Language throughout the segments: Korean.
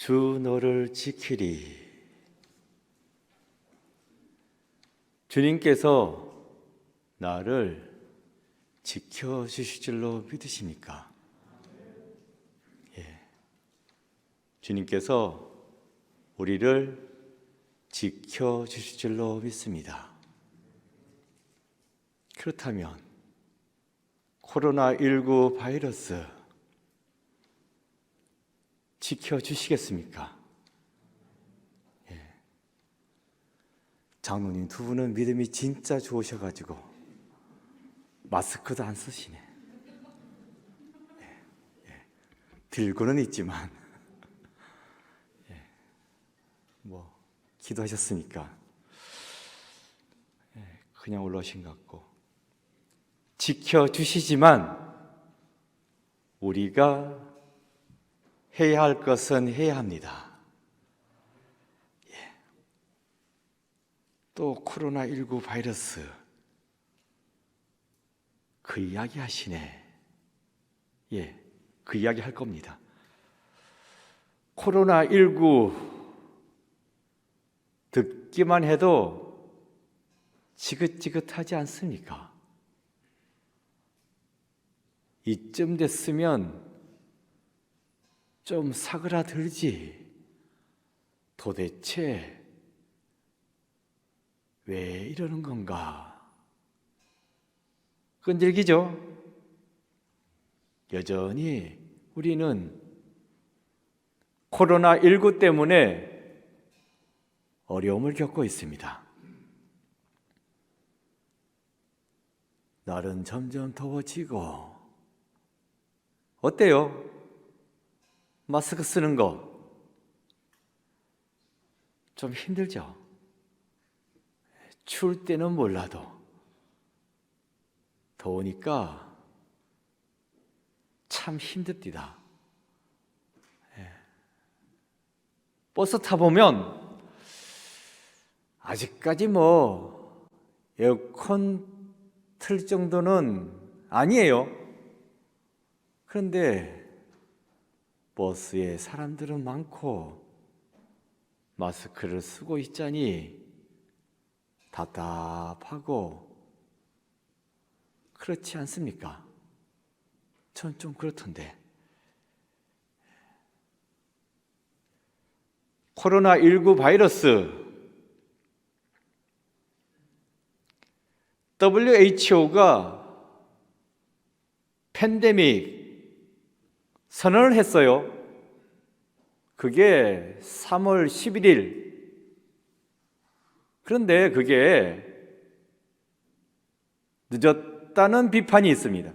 주 너를 지키리. 주님께서 나를 지켜주실 줄로 믿으십니까? 예. 주님께서 우리를 지켜주실 줄로 믿습니다. 그렇다면 코로나19 바이러스 지켜주시겠습니까? 예. 장로님 두 분은 믿음이 진짜 좋으셔가지고 마스크도 안 쓰시네. 예. 예. 들고는 있지만 예. 기도하셨으니까 예. 그냥 올라오신 것 같고 지켜주시지만 우리가 해야 할 것은 해야 합니다. 예. 또 코로나19 바이러스 그 이야기 하시네. 예, 그 이야기 할 겁니다. 코로나19 듣기만 해도 지긋지긋하지 않습니까? 이쯤 됐으면 좀 사그라들지. 도대체 왜 이러는 건가? 끈질기죠? 여전히 우리는 코로나19 때문에 어려움을 겪고 있습니다. 날은 점점 더워지고 어때요? 마스크 쓰는 거 좀 힘들죠? 추울 때는 몰라도 더우니까 참 힘듭니다. 버스 타보면 아직까지 에어컨 틀 정도는 아니에요. 그런데 버스에 사람들은 많고 마스크를 쓰고 있자니 답답하고 그렇지 않습니까? 전 좀 그렇던데. 코로나19 바이러스 WHO가 팬데믹 선언을 했어요. 그게 3월 11일. 그런데 그게 늦었다는 비판이 있습니다.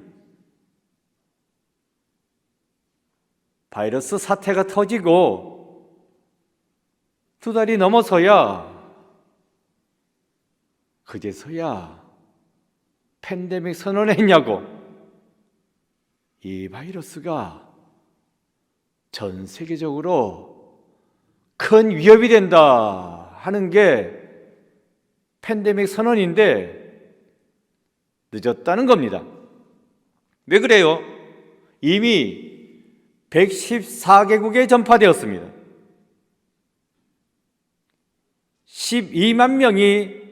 바이러스 사태가 터지고 2달이 넘어서야 그제서야 팬데믹 선언했냐고. 이 바이러스가 전 세계적으로 큰 위협이 된다 하는 게 팬데믹 선언인데 늦었다는 겁니다. 왜 그래요? 이미 114개국에 전파되었습니다. 12만 명이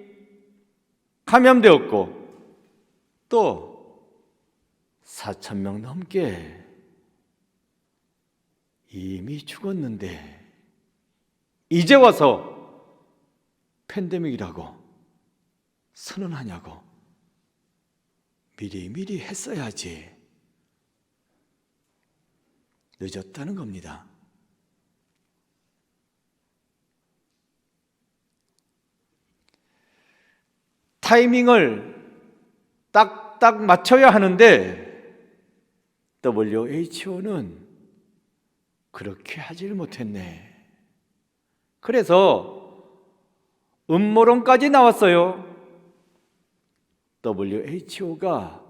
감염되었고 또 4,000명 넘게 이미 죽었는데 이제 와서 팬데믹이라고 선언하냐고. 미리 했어야지. 늦었다는 겁니다. 타이밍을 딱딱 맞춰야 하는데 WHO는 그렇게 하지를 못했네. 그래서 음모론까지 나왔어요. WHO가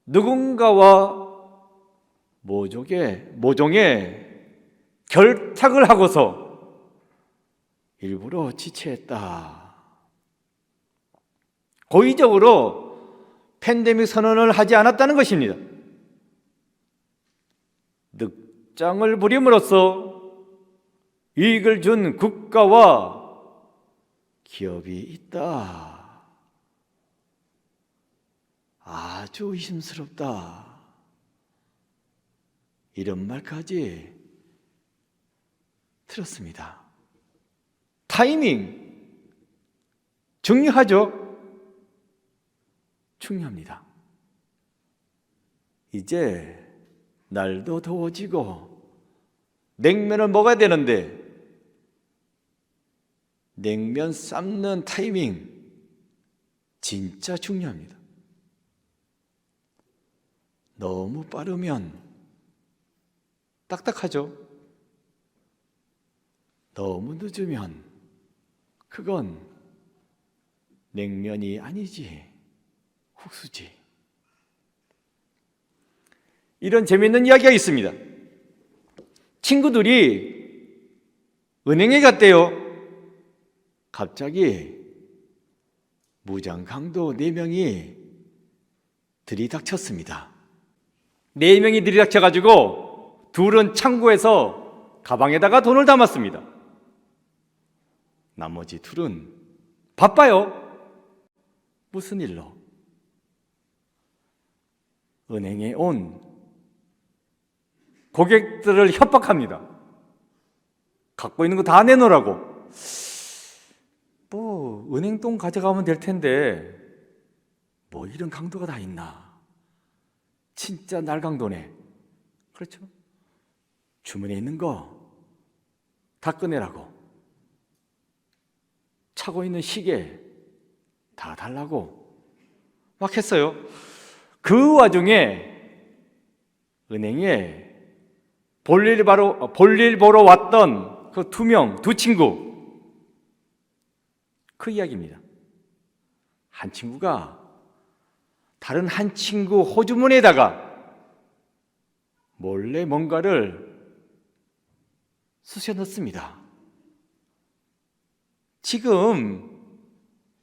누군가와 모종의 결탁을 하고서 일부러 지체했다. 고의적으로 팬데믹 선언을 하지 않았다는 것입니다. 늑장을 부림으로써 이익을 준 국가와 기업이 있다. 아주 의심스럽다. 이런 말까지 들었습니다. 타이밍 중요하죠? 중요합니다. 이제 날도 더워지고 냉면을 먹어야 되는데 냉면 삶는 타이밍 진짜 중요합니다. 너무 빠르면 딱딱하죠? 너무 늦으면 그건 냉면이 아니지, 국수지. 이런 재미있는 이야기가 있습니다. 친구들이 은행에 갔대요. 갑자기 무장강도 4명이 들이닥쳤습니다. 4명이 들이닥쳐가지고 둘은 창고에서 가방에다가 돈을 담았습니다. 나머지 둘은 바빠요. 무슨 일로? 은행에 온 고객들을 협박합니다. 갖고 있는 거 다 내놓으라고. 뭐 은행 돈 가져가면 될 텐데 뭐 이런 강도가 다 있나. 진짜 날강도네. 그렇죠? 주머니에 있는 거 다 꺼내라고. 차고 있는 시계 다 달라고 막 했어요. 그 와중에 은행에 볼일 보러 왔던 그 두 친구, 그 이야기입니다. 한 친구가 다른 한 친구 호주머니에다가 몰래 뭔가를 쑤셔 넣습니다. 지금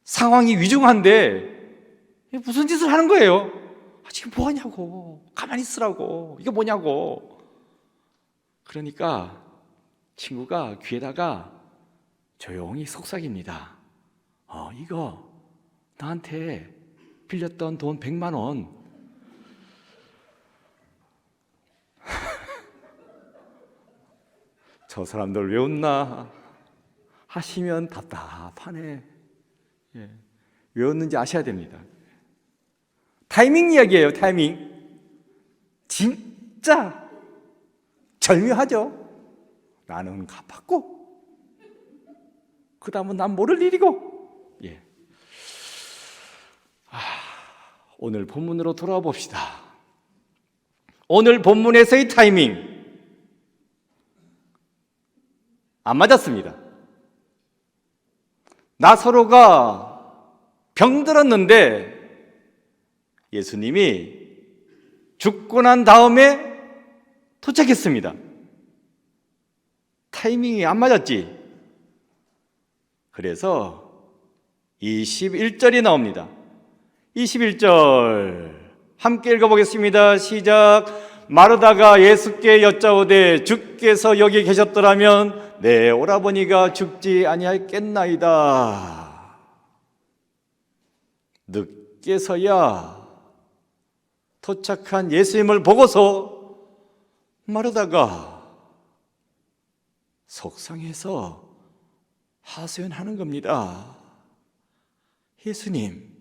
상황이 위중한데 무슨 짓을 하는 거예요? 지금 뭐 하냐고, 가만히 있으라고, 이게 뭐냐고. 그러니까 친구가 귀에다가 조용히 속삭입니다. 이거 나한테 빌렸던 돈 100만 원 저 사람들 왜 웃나 하시면 답답하네. 예. 왜 웃는지 아셔야 됩니다. 타이밍 이야기예요. 타이밍 진짜 절묘하죠. 나는 갚았고 그 다음은 난 모를 일이고. 예. 오늘 본문으로 돌아와 봅시다. 오늘 본문에서의 타이밍 안 맞았습니다. 나사로가 병들었는데 예수님이 죽고 난 다음에 도착했습니다. 타이밍이 안 맞았지. 그래서 21절이 나옵니다. 21절 함께 읽어보겠습니다. 시작. 마르다가 예수께 여짜오되 주께서 여기 계셨더라면 내 오라버니가 죽지 아니하였겠나이다. 늦게서야 도착한 예수님을 보고서 마르다가 속상해서 하소연하는 겁니다. 예수님,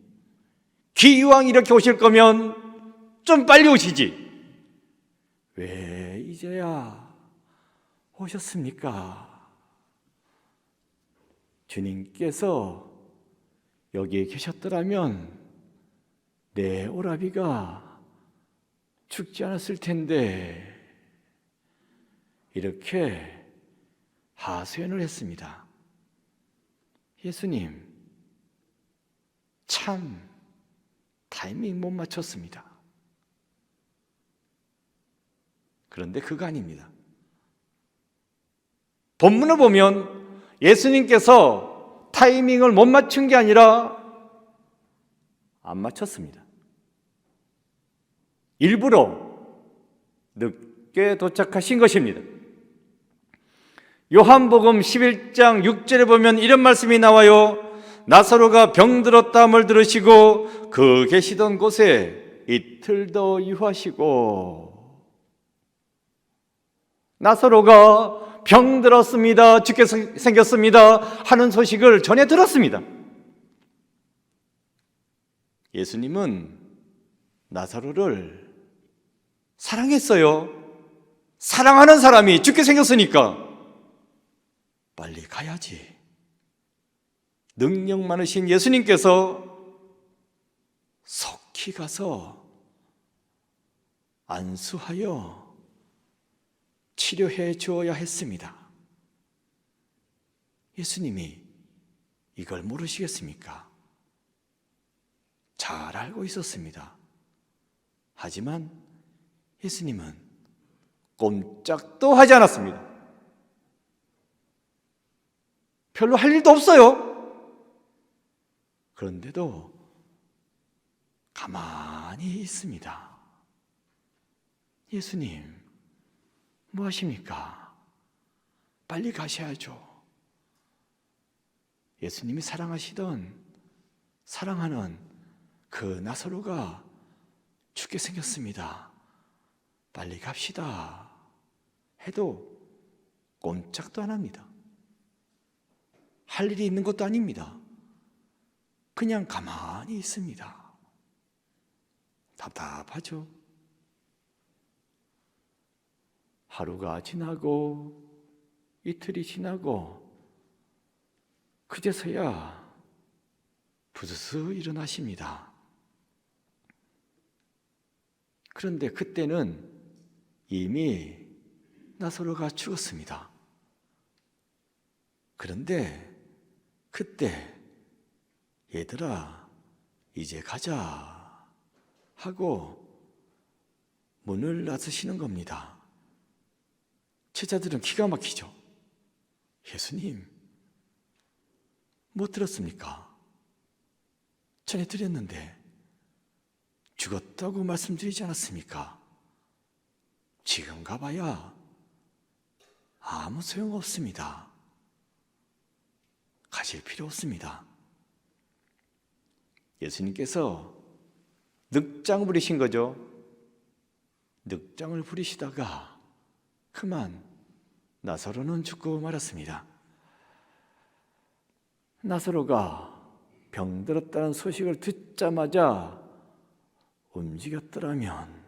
기왕 이렇게 오실 거면 좀 빨리 오시지. 왜 이제야 오셨습니까? 주님께서 여기에 계셨더라면 내 오라비가 죽지 않았을 텐데. 이렇게 하소연을 했습니다. 예수님, 참 타이밍 못 맞췄습니다. 그런데 그거 아닙니다. 본문을 보면 예수님께서 타이밍을 못 맞춘 게 아니라 안 맞췄습니다. 일부러 늦게 도착하신 것입니다. 요한복음 11장 6절에 보면 이런 말씀이 나와요. 나사로가 병들었다함을 들으시고 그 계시던 곳에 이틀 더 유하시고, 나사로가 병들었습니다, 죽게 생겼습니다 하는 소식을 전해 들었습니다. 예수님은 나사로를 사랑했어요. 사랑하는 사람이 죽게 생겼으니까 빨리 가야지. 능력 많으신 예수님께서 속히 가서 안수하여 치료해 주어야 했습니다. 예수님이 이걸 모르시겠습니까? 잘 알고 있었습니다. 하지만 예수님은 꼼짝도 하지 않았습니다. 별로 할 일도 없어요. 그런데도 가만히 있습니다. 예수님, 뭐 하십니까? 빨리 가셔야죠. 예수님이 사랑하는 그 나사로가 죽게 생겼습니다. 빨리 갑시다 해도 꼼짝도 안 합니다. 할 일이 있는 것도 아닙니다. 그냥 가만히 있습니다. 답답하죠. 하루가 지나고 이틀이 지나고 그제서야 부스스 일어나십니다. 그런데 그때는 이미 나사로가 죽었습니다. 그런데 그때 얘들아 이제 가자 하고 문을 나서시는 겁니다. 제자들은 기가 막히죠. 예수님, 못 들었습니까? 전에 드렸는데 죽었다고 말씀드리지 않았습니까? 지금 가봐야 아무 소용없습니다. 가실 필요 없습니다. 예수님께서 늑장 부리신 거죠. 늑장을 부리시다가 그만 나사로는 죽고 말았습니다. 나사로가 병들었다는 소식을 듣자마자 움직였더라면,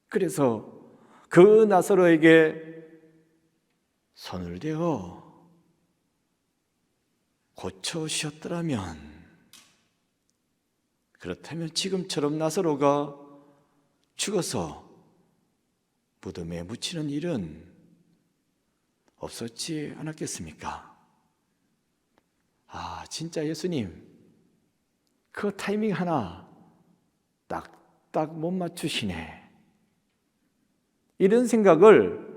그래서 그 나사로에게 손을 대어 고쳐주셨더라면, 그렇다면 지금처럼 나사로가 죽어서 무덤에 묻히는 일은 없었지 않았겠습니까? 진짜 예수님 그 타이밍 하나 딱딱 못 맞추시네, 이런 생각을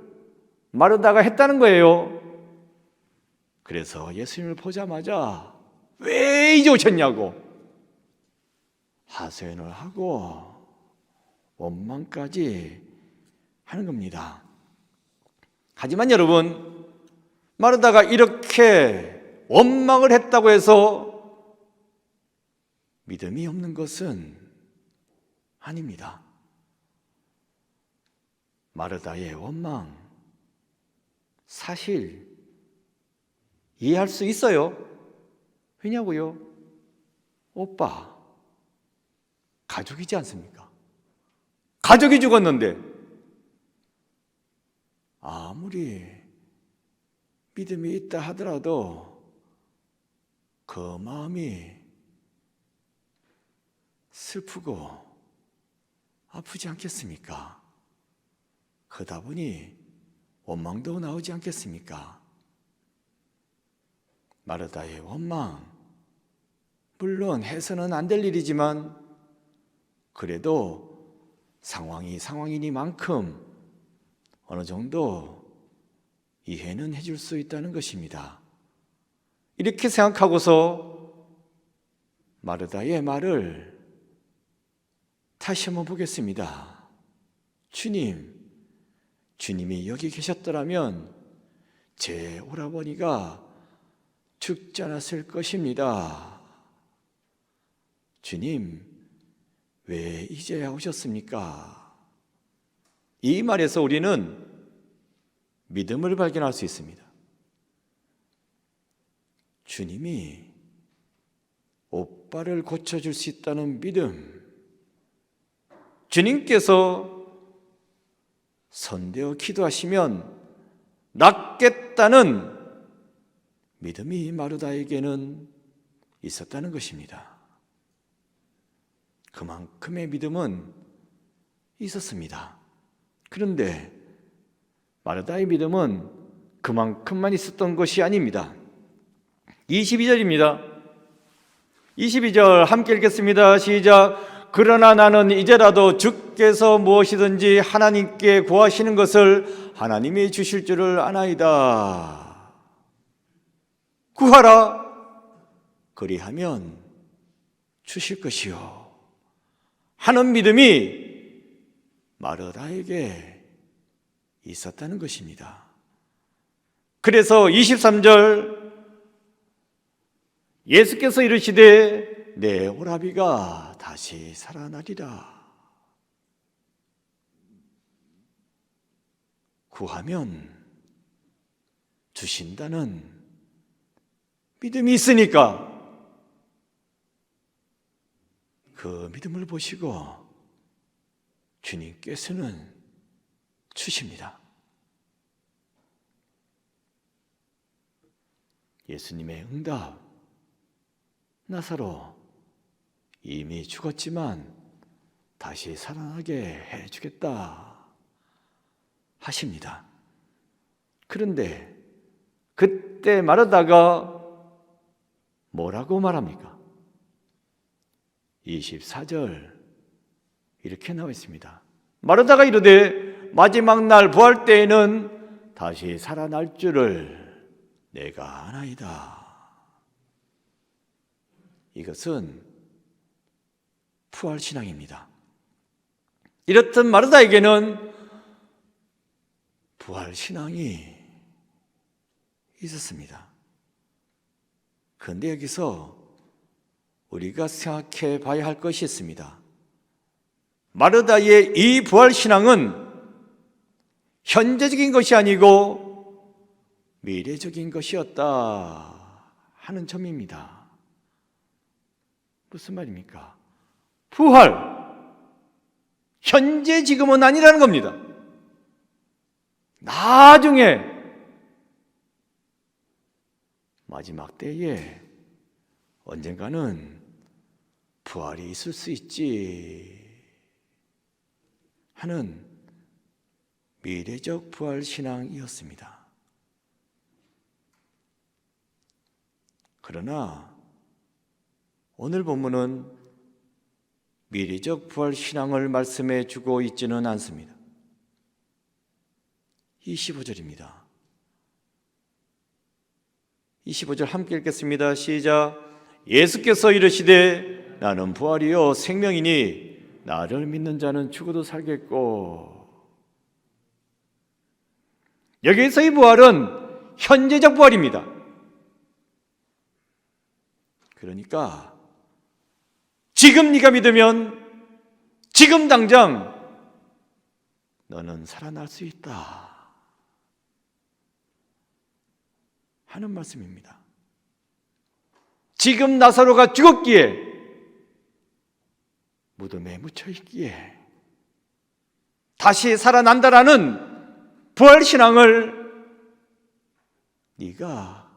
마르다가 했다는 거예요. 그래서 예수님을 보자마자 왜 이제 오셨냐고 하소연을 하고 원망까지 하는 겁니다. 하지만 여러분, 마르다가 이렇게 원망을 했다고 해서 믿음이 없는 것은 아닙니다. 마르다의 원망 사실 이해할 수 있어요. 왜냐고요? 오빠 가족이지 않습니까? 가족이 죽었는데 아무리 믿음이 있다 하더라도 그 마음이 슬프고 아프지 않겠습니까? 그러다 보니 원망도 나오지 않겠습니까? 마르다의 원망, 물론 해서는 안 될 일이지만 그래도 상황이 상황이니만큼 어느 정도 이해는 해줄 수 있다는 것입니다. 이렇게 생각하고서 마르다의 말을 다시 한번 보겠습니다. 주님이 여기 계셨더라면 제 오라버니가 죽지 않았을 것입니다. 주님, 왜 이제야 오셨습니까? 이 말에서 우리는 믿음을 발견할 수 있습니다. 주님이 오빠를 고쳐줄 수 있다는 믿음, 주님께서 손대어 기도하시면 낫겠다는 믿음이 마르다에게는 있었다는 것입니다. 그만큼의 믿음은 있었습니다. 그런데 마르다의 믿음은 그만큼만 있었던 것이 아닙니다. 22절입니다. 22절 함께 읽겠습니다. 시작. 그러나 나는 이제라도 주께서 무엇이든지 하나님께 구하시는 것을 하나님이 주실 줄을 아나이다. 구하라. 그리하면 주실 것이요. 하는 믿음이 마르다에게 있었다는 것입니다. 그래서 23절 예수께서 이르시되 내 오라비가 다시 살아나리라. 구하면 주신다는 믿음이 있으니까 그 믿음을 보시고 주님께서는 주십니다. 예수님의 응답, 나사로 이미 죽었지만 다시 살아나게 해주겠다 하십니다. 그런데 그때 마르다가 뭐라고 말합니까? 24절 이렇게 나와 있습니다. 마르다가 이르되 마지막 날 부활 때에는 다시 살아날 줄을 내가 아나이다. 이것은 부활신앙입니다. 이렇듯 마르다에게는 부활신앙이 있었습니다. 그런데 여기서 우리가 생각해 봐야 할 것이 있습니다. 마르다의 이 부활신앙은 현재적인 것이 아니고 미래적인 것이었다 하는 점입니다. 무슨 말입니까? 부활, 현재 지금은 아니라는 겁니다. 나중에 마지막 때에 언젠가는 부활이 있을 수 있지 하는 미래적 부활 신앙이었습니다. 그러나 오늘 본문은 미래적 부활 신앙을 말씀해 주고 있지는 않습니다. 25절입니다. 25절 함께 읽겠습니다. 시작. 예수께서 이르시되 나는 부활이요 생명이니 나를 믿는 자는 죽어도 살겠고. 여기에서의 부활은 현재적 부활입니다. 그러니까 지금 네가 믿으면 지금 당장 너는 살아날 수 있다 하는 말씀입니다. 지금 나사로가 죽었기에 무덤에 묻혀 있기에 다시 살아난다라는 부활신앙을 네가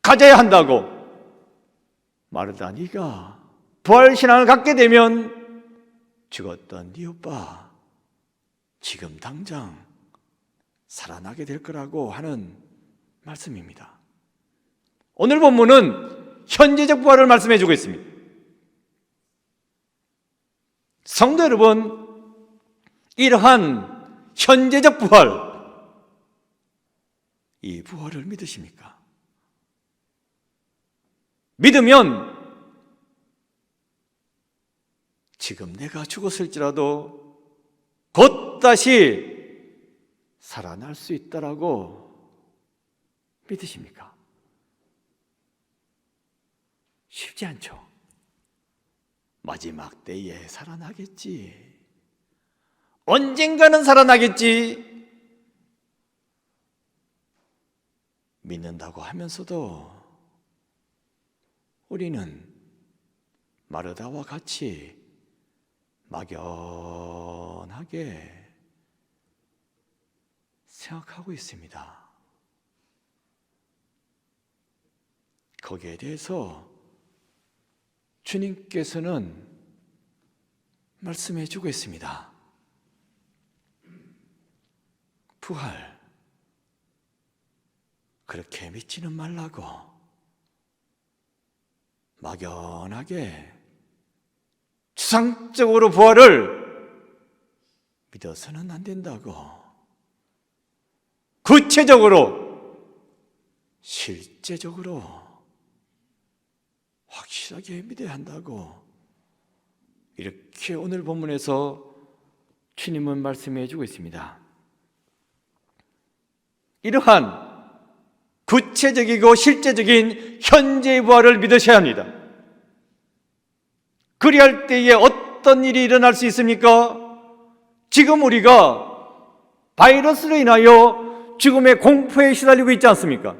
가져야 한다고. 마르다, 네가 부활신앙을 갖게 되면 죽었던 네 오빠 지금 당장 살아나게 될 거라고 하는 말씀입니다. 오늘 본문은 현재적 부활을 말씀해 주고 있습니다. 성도 여러분, 이러한 현재적 부활, 이 부활을 믿으십니까? 믿으면 지금 내가 죽었을지라도 곧 다시 살아날 수 있다라고 믿으십니까? 쉽지 않죠. 마지막 때에 살아나겠지. 언젠가는 살아나겠지. 믿는다고 하면서도 우리는 마르다와 같이 막연하게 생각하고 있습니다. 거기에 대해서 주님께서는 말씀해 주고 있습니다. 부활, 그렇게 믿지는 말라고. 막연하게 추상적으로 부활을 믿어서는 안 된다고. 구체적으로, 실제적으로 확실하게 믿어야 한다고. 이렇게 오늘 본문에서 주님은 말씀해 주고 있습니다. 이러한 구체적이고 실제적인 현재의 부활을 믿으셔야 합니다. 그리할 때에 어떤 일이 일어날 수 있습니까? 지금 우리가 바이러스로 인하여 죽음의 공포에 시달리고 있지 않습니까?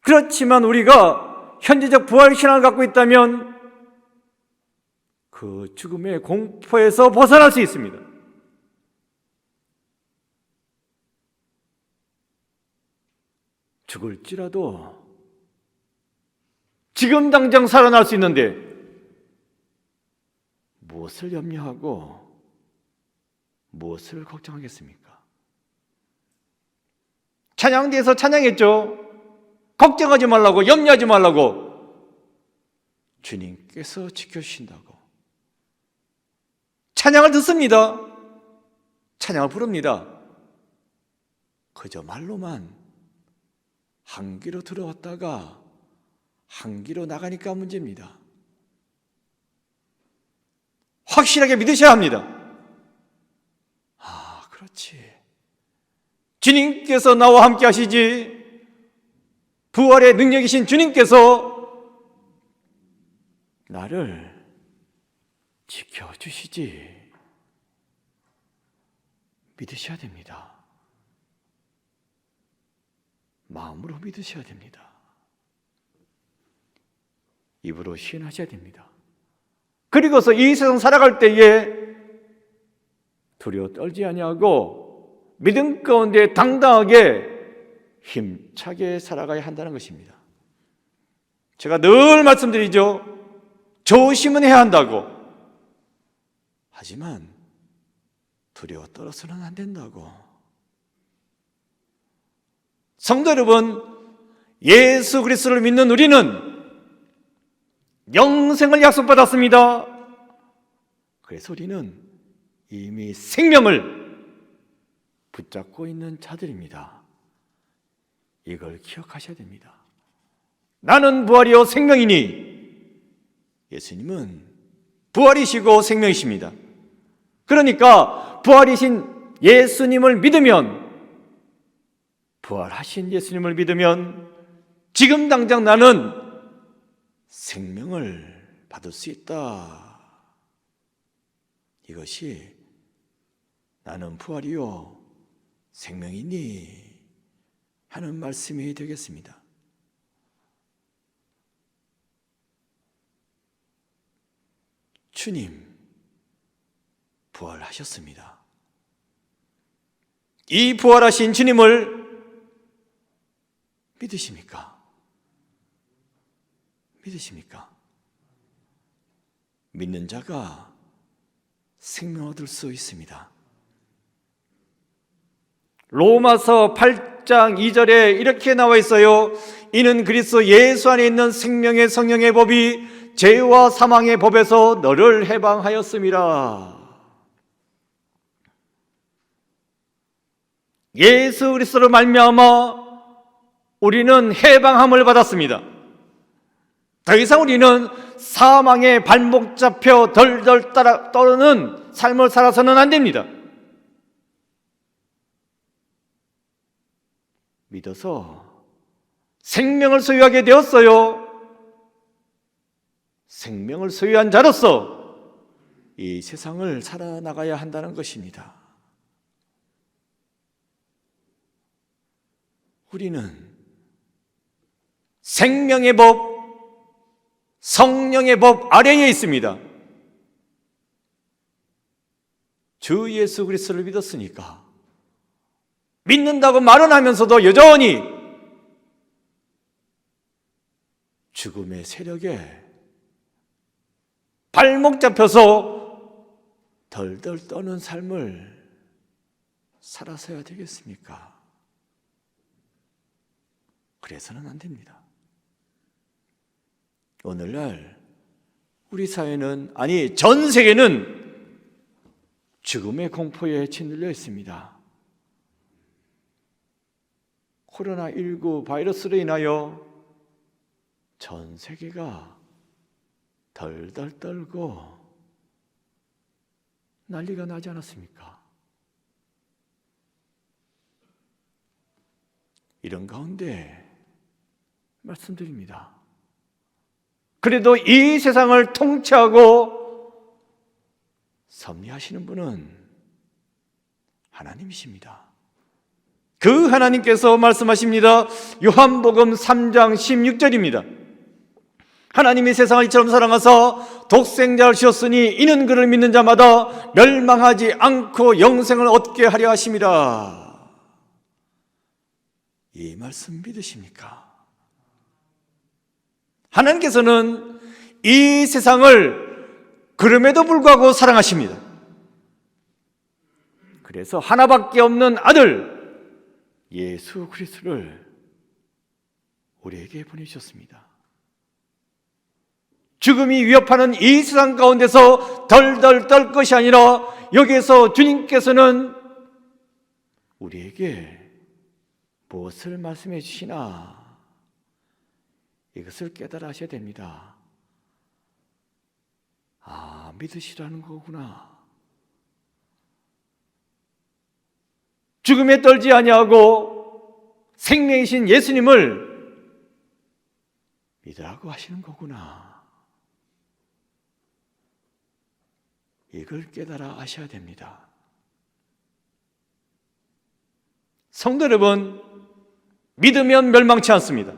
그렇지만 우리가 현재적 부활신앙을 갖고 있다면 그 죽음의 공포에서 벗어날 수 있습니다. 죽을지라도 지금 당장 살아날 수 있는데 무엇을 염려하고 무엇을 걱정하겠습니까? 찬양대에서 찬양했죠. 걱정하지 말라고, 염려하지 말라고. 주님께서 지켜주신다고. 찬양을 듣습니다. 찬양을 부릅니다. 그저 말로만 한 귀로 들어왔다가 한 귀로 나가니까 문제입니다. 확실하게 믿으셔야 합니다. 아, 그렇지. 주님께서 나와 함께 하시지. 부활의 능력이신 주님께서 나를 지켜주시지. 믿으셔야 됩니다. 마음으로 믿으셔야 됩니다. 입으로 시인하셔야 됩니다. 그리고서 이 세상 살아갈 때에 두려워 떨지 아니하고 믿음 가운데 당당하게 힘차게 살아가야 한다는 것입니다. 제가 늘 말씀드리죠. 조심은 해야 한다고. 하지만 두려워 떨어서는 안 된다고. 성도 여러분, 예수 그리스도를 믿는 우리는 영생을 약속받았습니다. 그래서 우리는 이미 생명을 붙잡고 있는 자들입니다. 이걸 기억하셔야 됩니다. 나는 부활이요 생명이니. 예수님은 부활이시고 생명이십니다. 그러니까 부활이신 예수님을 믿으면, 부활하신 예수님을 믿으면 지금 당장 나는 생명을 받을 수 있다. 이것이 나는 부활이요 생명이니 하는 말씀이 되겠습니다. 주님 부활하셨습니다. 이 부활하신 주님을 믿으십니까? 믿으십니까? 믿는 자가 생명 얻을 수 있습니다. 로마서 8장 2절에 이렇게 나와 있어요. 이는 그리스도 예수 안에 있는 생명의 성령의 법이 죄와 사망의 법에서 너를 해방하였음이라. 예수 그리스도로 말미암아 우리는 해방함을 받았습니다. 더 이상 우리는 사망의 발목 잡혀 덜덜 떠는 삶을 살아서는 안 됩니다. 믿어서 생명을 소유하게 되었어요. 생명을 소유한 자로서 이 세상을 살아나가야 한다는 것입니다. 우리는 생명의 법, 성령의 법 아래에 있습니다. 주 예수 그리스도를 믿었으니까 믿는다고 말은 하면서도 여전히 죽음의 세력에 발목 잡혀서 덜덜 떠는 삶을 살아서야 되겠습니까? 그래서는 안 됩니다. 오늘날 우리 사회는, 아니 전 세계는 죽음의 공포에 짓눌려 있습니다. 코로나19 바이러스로 인하여 전 세계가 덜덜 떨고 난리가 나지 않았습니까? 이런 가운데 말씀드립니다. 그래도 이 세상을 통치하고 섭리하시는 분은 하나님이십니다. 그 하나님께서 말씀하십니다. 요한복음 3장 16절입니다. 하나님이 세상을 이처럼 사랑하사 독생자를 주셨으니 이는 그를 믿는 자마다 멸망하지 않고 영생을 얻게 하려 하심이라. 이 말씀 믿으십니까? 하나님께서는 이 세상을 그럼에도 불구하고 사랑하십니다. 그래서 하나밖에 없는 아들 예수 그리스도를 우리에게 보내주셨습니다. 죽음이 위협하는 이 세상 가운데서 덜덜 떨 것이 아니라 여기에서 주님께서는 우리에게 무엇을 말씀해 주시나 이것을 깨달아 하셔야 됩니다. 아, 믿으시라는 거구나. 죽음에 떨지 아니하고 생명이신 예수님을 믿으라고 하시는 거구나. 이걸 깨달아 아셔야 됩니다. 성도 여러분, 믿으면 멸망치 않습니다.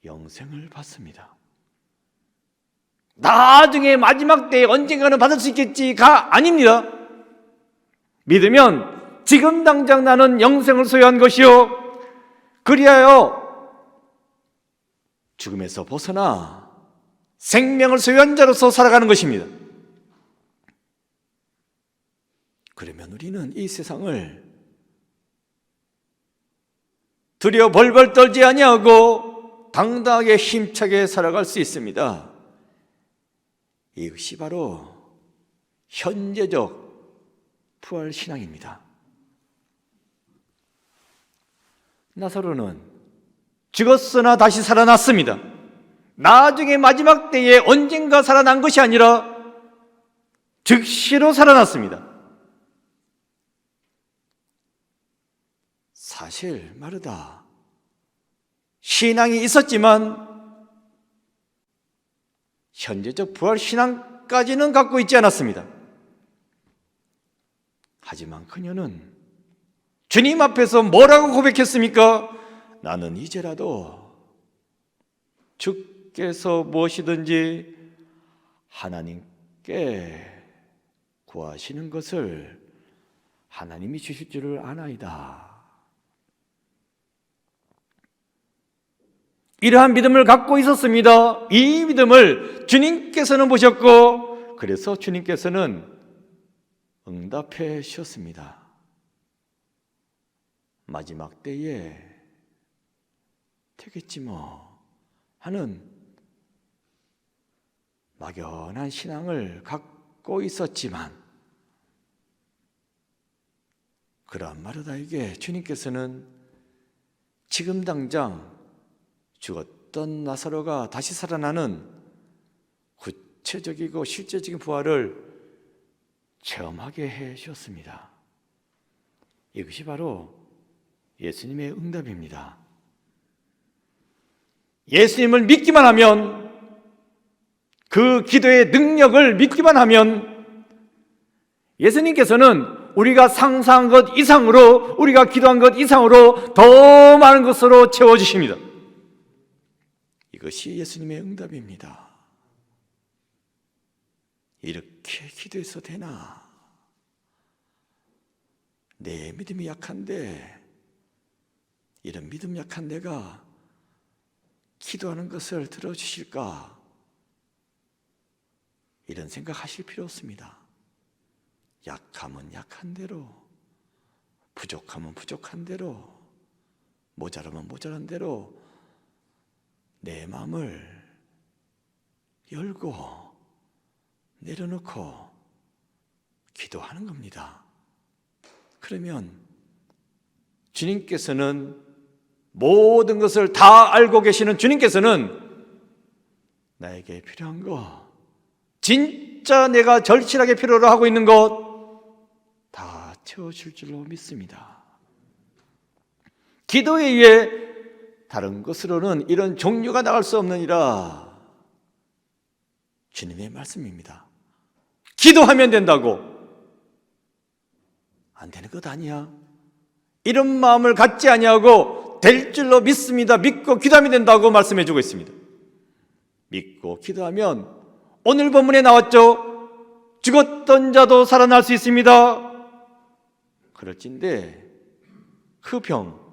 영생을 받습니다. 나중에 마지막 때에 언젠가는 받을 수 있겠지가 아닙니다. 믿으면 지금 당장 나는 영생을 소유한 것이요, 그리하여 죽음에서 벗어나 생명을 소유한 자로서 살아가는 것입니다. 그러면 우리는 이 세상을 두려워 벌벌 떨지 아니하고 당당하게 힘차게 살아갈 수 있습니다. 이것이 바로 현재적 부활 신앙입니다. 나사로는 죽었으나 다시 살아났습니다. 나중에 마지막 때에 언젠가 살아난 것이 아니라 즉시로 살아났습니다. 사실 마르다 신앙이 있었지만 현재적 부활 신앙까지는 갖고 있지 않았습니다. 하지만 그녀는 주님 앞에서 뭐라고 고백했습니까? 나는 이제라도 주께서 무엇이든지 하나님께 구하시는 것을 하나님이 주실 줄을 아나이다. 이러한 믿음을 갖고 있었습니다. 이 믿음을 주님께서는 보셨고, 그래서 주님께서는 응답해 주셨습니다. 마지막 때에 되겠지 뭐 하는 막연한 신앙을 갖고 있었지만, 그러한 마르다에게 주님께서는 지금 당장 죽었던 나사로가 다시 살아나는 구체적이고 실제적인 부활을 체험하게 해 주셨습니다. 이것이 바로 예수님의 응답입니다. 예수님을 믿기만 하면, 그 기도의 능력을 믿기만 하면 예수님께서는 우리가 상상한 것 이상으로, 우리가 기도한 것 이상으로 더 많은 것으로 채워주십니다. 이것이 예수님의 응답입니다. 이렇게 기도해서 되나? 내 믿음이 약한데, 이런 믿음 약한 내가 기도하는 것을 들어주실까? 이런 생각하실 필요 없습니다. 약하면 약한 대로, 부족하면 부족한 대로, 모자라면 모자란 대로 내 마음을 열고 내려놓고 기도하는 겁니다. 그러면 주님께서는, 모든 것을 다 알고 계시는 주님께서는 나에게 필요한 거, 진짜 내가 절실하게 필요로 하고 있는 것 다 채워줄 줄로 믿습니다. 기도에 의해 다른 것으로는 이런 종류가 나갈 수 없느니라. 주님의 말씀입니다. 기도하면 된다고. 안 되는 것 아니야. 이런 마음을 갖지 아니하고 될 줄로 믿습니다. 믿고 기도하면 된다고 말씀해 주고 있습니다. 믿고 기도하면 오늘 본문에 나왔죠. 죽었던 자도 살아날 수 있습니다. 그럴진데 그 병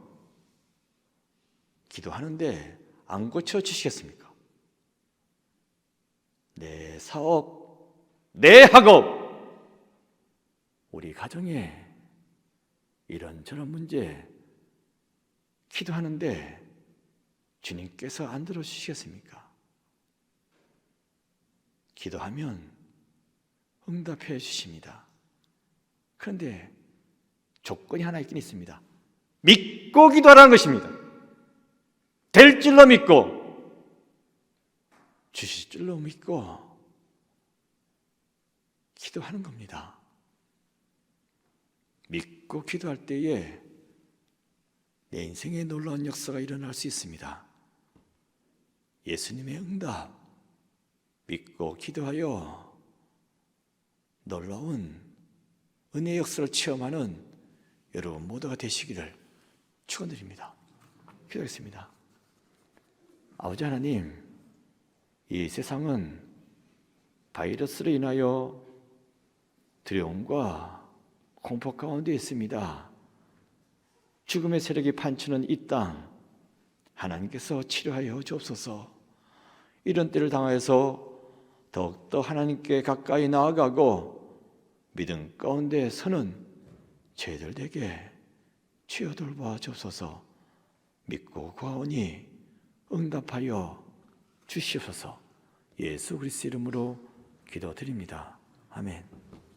기도하는데 안 고쳐주시겠습니까? 내 사업, 내 학업, 우리 가정에 이런저런 문제 기도하는데 주님께서 안 들어주시겠습니까? 기도하면 응답해 주십니다. 그런데 조건이 하나 있긴 있습니다. 믿고 기도하라는 것입니다. 될 줄로 믿고, 주실 줄로 믿고 기도하는 겁니다. 믿고 기도할 때에 내 인생에 놀라운 역사가 일어날 수 있습니다. 예수님의 응답, 믿고 기도하여 놀라운 은혜의 역사를 체험하는 여러분 모두가 되시기를 축원드립니다. 기도하겠습니다. 아버지 하나님, 이 세상은 바이러스로 인하여 두려움과 공포 가운데 있습니다. 죽음의 세력이 판치는 이 땅, 하나님께서 치료하여 주옵소서. 이런 때를 당하여서 더욱더 하나님께 가까이 나아가고 믿음 가운데 서는 저희들에게 치유 돌봐 주옵소서. 믿고 구하오니 응답하여 주시옵소서. 예수 그리스도 이름으로 기도드립니다. 아멘.